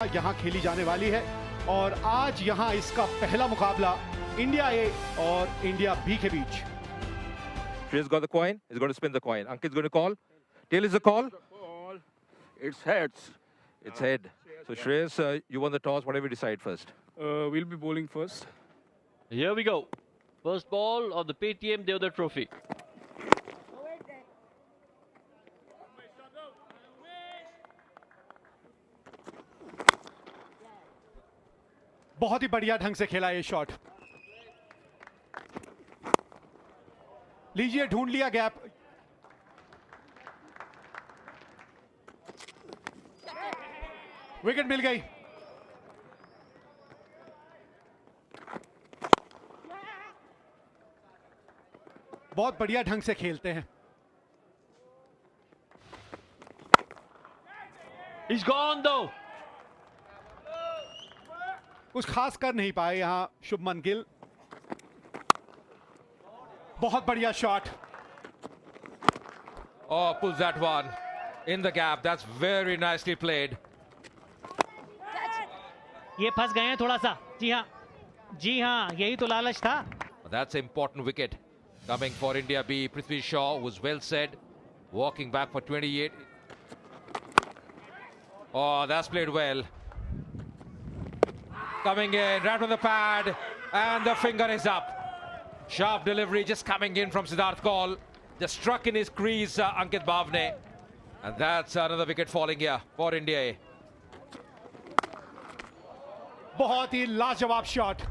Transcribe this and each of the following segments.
यहाँ खेली जाने वाली है और आज यहाँ इसका पहला मुकाबला इंडिया ए और इंडिया बी के बीच। Shreyas got the coin. He's going to spin the coin. Ankit's going to call. Tail is the call. It's heads. It's head. So Shreyas, you won the toss. Whatever you decide first. We'll be bowling first. Here we go. First ball of the Paytm Devdutt Trophy. बहुत ही बढ़िया ढंग से खेला ये shot. लीजिए, ढूंढ लिया gap. Wicket मिल गई। बहुत बढ़िया ढंग से खेलते हैं। He's gone though. कुछ खास कर नहीं पाए यहां शुभमन गिल। बहुत बढ़िया shot. Oh, pulls that one in the gap. That's very nicely played. ये फंस गए हैं थोड़ा सा। जी हाँ, यही तो लालच था। That's an important wicket coming for India B. Prithvi Shaw was well said, walking back for 28. Oh, that's played well. Coming in right on the pad, and the finger is up. Sharp delivery just coming in from Siddharth Kaul. Just struck in his crease, Ankit Bhavne. And that's another wicket falling here for India A. बहुत ही लाजवाब shot.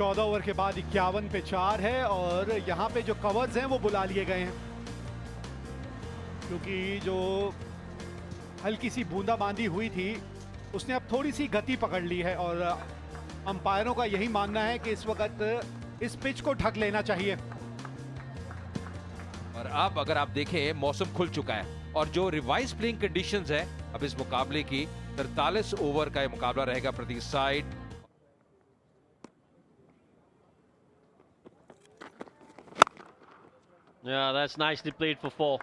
14 over के बाद 51 पे 4 है और यहाँ पे जो कवर्स हैं वो बुला लिए गए हैं क्योंकि जो हल्की सी बूंदाबांदी हुई थी उसने अब थोड़ी सी गति पकड़ ली है और अंपायरों का यही मानना है कि इस वक्त इस पिच को ढक लेना चाहिए। और अब अगर आप देखें मौसम खुल चुका है और जो रिवाइज प्लेइंग कंडीशंस है अब इस मुकाबले की 43 ओवर का ये मुकाबला रहेगा प्रति side. Yeah, that's nicely played for 4.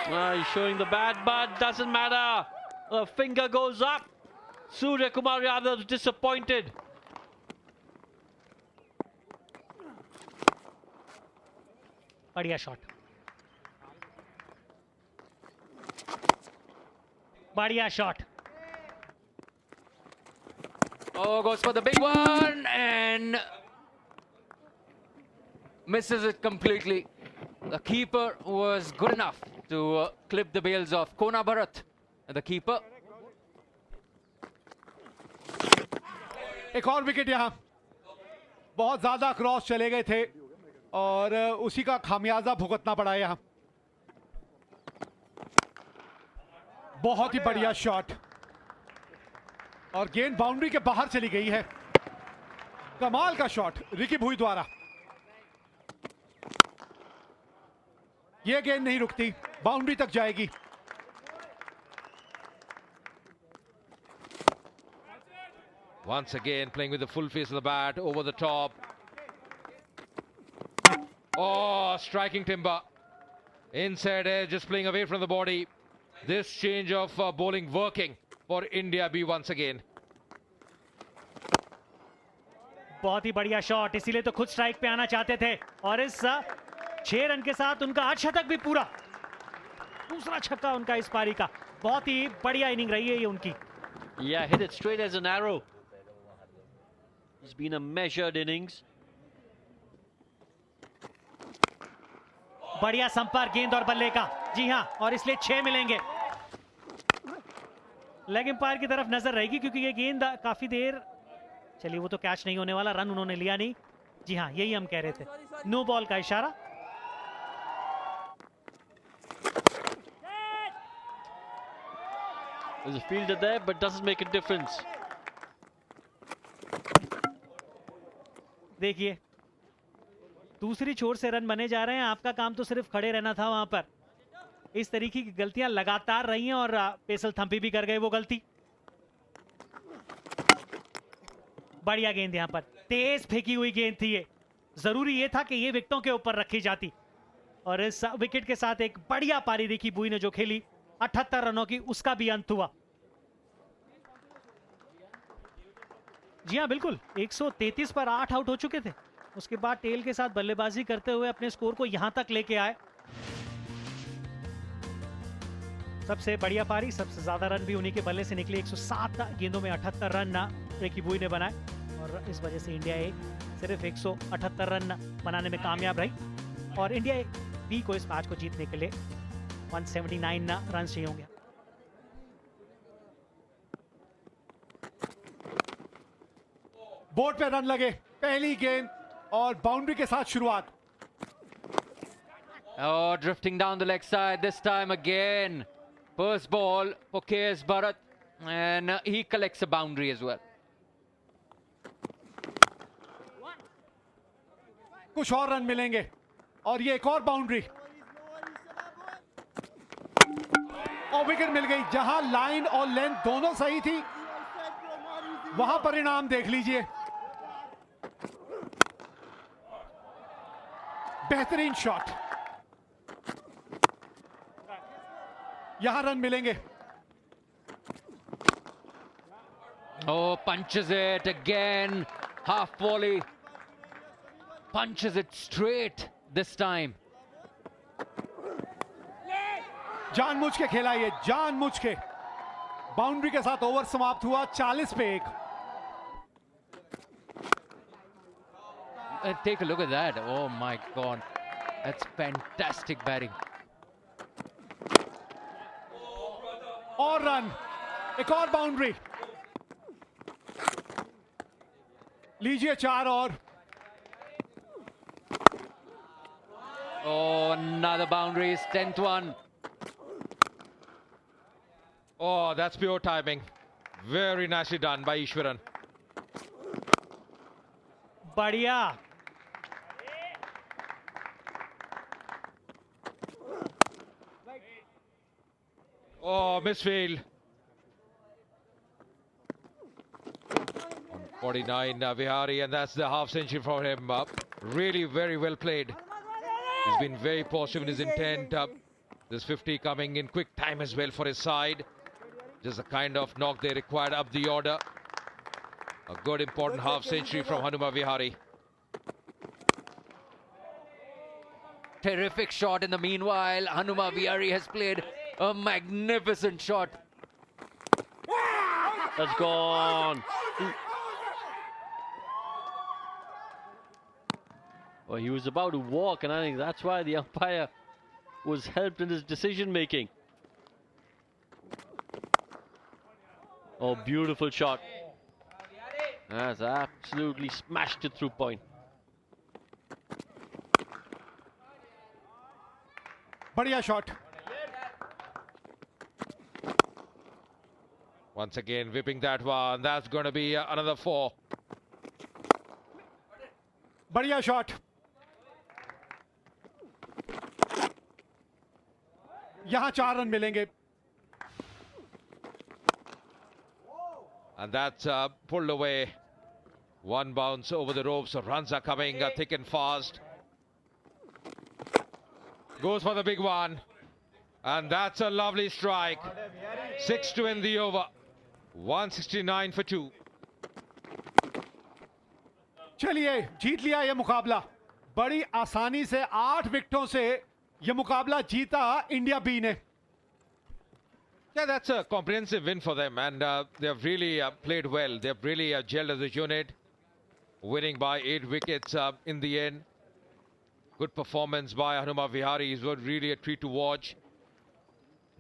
He's showing the bat, but doesn't matter. The finger goes up. Surya Kumar Yadav disappointed. बढ़िया शॉट। बढ़िया shot. Oh, goes for the big one and misses it completely. The keeper was good enough to clip the bails of Kona Bharat. And the keeper. एक और wicket यहाँ। बहुत ज्यादा cross चले गए थे और उसी का खामियाजा भुगतना पड़ा यहाँ। बहुत ही बढ़िया शॉट और गेंद बाउंड्री के बाहर चली गई है। कमाल का शॉट रिकी भुई द्वारा। यह गेंद नहीं रुकती, बाउंड्री तक जाएगी। Once again playing with the full face of the bat over the top. Oh, striking timber. Inside edge, just playing away from the body. This change of bowling working for India B once again. बहुत ही बढ़िया shot, इसीलिए तो खुद strike पे आना चाहते थे और इस 6 रन के साथ उनका 8 शतक भी पूरा। दूसरा छक्का उनका इस पारी का। बहुत ही बढ़िया इनिंग रही है ये उनकी। Yeah, hit it straight as an arrow. It's been a measured innings. बढ़िया संपर्क गेंद और बल्ले का। जी हाँ, और इसलिए 6 मिलेंगे। लेग एम्पायर की तरफ नजर रहेगी क्योंकि ये गेंद काफी देर, चलिए वो तो कैच नहीं होने वाला, रन उन्होंने लिया नहीं। जी हाँ, यही हम कह रहे थे। नो बॉल का इशारा। There's a fielder there, but doesn't make a difference. देखिए, दूसरी छोर से रन बने जा रहे हैं। आपका काम तो सिर्फ खड़े रहना था वहां पर। इस तरीके की गलतियां लगातार रही हैं और पेसल थम्पी भी कर गए वो गलती। बढ़िया गेंद यहां पर, तेज फेंकी हुई गेंद थी ये। जरूरी ये था कि ये विकेटों के ऊपर रखी जाती और इस विकेट के साथ एक बढ़िया पारी रिकी बुई ने जो खेली 78 रनों की, उसका भी अंत हुआ। जी हाँ बिल्कुल, 133 पर 8 आउट हो चुके थे। उसके बाद टेल के साथ बल्लेबाजी करते हुए अपने स्कोर को यहां तक लेके आए। सबसे बढ़िया पारी, सबसे ज्यादा रन भी उन्हीं के बल्ले से निकले। 107 गेंदों में 78 रन रिकी बुई ने बनाए और इस वजह से इंडिया ए सिर्फ 178 रन बनाने में कामयाब रही और इंडिया बी को इस मैच को जीतने के लिए 179 रन चाहिए होंगे। बोर्ड पे रन लगे, पहली गेंद और बाउंड्री के साथ शुरुआत। Oh, drifting down the leg side this time again. First ball for KS Bharat, and he collects a boundary as well. कुछ और रन मिलेंगे और ये एक और बाउंड्री और विकेट मिल गई। जहां लाइन और लेंथ दोनों सही थी, वहां परिणाम देख लीजिए। बेहतरीन शॉट, यहां रन मिलेंगे। Oh, punches it again. Half volley. Punches it straight this time. जानबूझ के खेला, ये जानबूझ के। बाउंड्री के साथ ओवर समाप्त हुआ 40 पे 1। Take a look at that. Oh my God. That's fantastic batting. और रन, एक और बाउंड्री, लीजिए 4 और। Oh, another boundary. It's 10-1. Oh, that's pure timing. Very nicely done by Ishwaran. बढ़िया। Oh, misfield. 49 Vihari, and that's the half century for him. Really very well played. He's been very positive in his intent. This 50 coming in quick time as well for his side. Just the kind of knock they required up the order. A good important half century from Hanuma Vihari. Terrific shot in the meanwhile. Hanuma Vihari has played a magnificent shot. That's gone. Well, he was about to walk, and I think that's why the umpire was helped in his decision making. Oh, beautiful shot. That's absolutely smashed it through point. बढ़िया shot. Once again whipping that one. That's going to be another 4. बढ़िया shot, यहां 4 run मिलेंगे। And that's pulled away. One bounce over the ropes. So runs are coming thick and fast. Goes for the big one. And that's a lovely strike. 6 to end the over. 169 for 2. चलिए, जीत लिया ये मुकाबला। बड़ी आसानी से 8 विकेटों से ये मुकाबला जीता इंडिया बी ने। Yeah, that's a comprehensive win for them, and they've really played well. They've really gelled as a unit, winning by 8 wickets in the end. Good performance by Hanuma Vihari. It was really a treat to watch.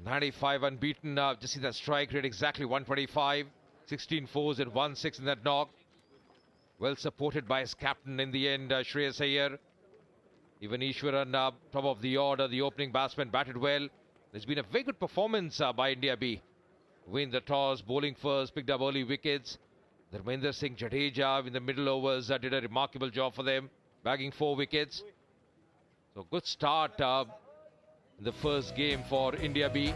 95 unbeaten. Just see that strike rate, exactly 125. 16 fours and 1-6 in that knock. Well supported by his captain in the end, Shreyas Iyer. Even Ishwaran, top of the order, the opening batsman batted well. There's been a very good performance by India B. Win the toss, bowling first, picked up early wickets. Dharmendra Singh Jadeja in the middle overs did a remarkable job for them, bagging 4 wickets. So good start in the first game for India B.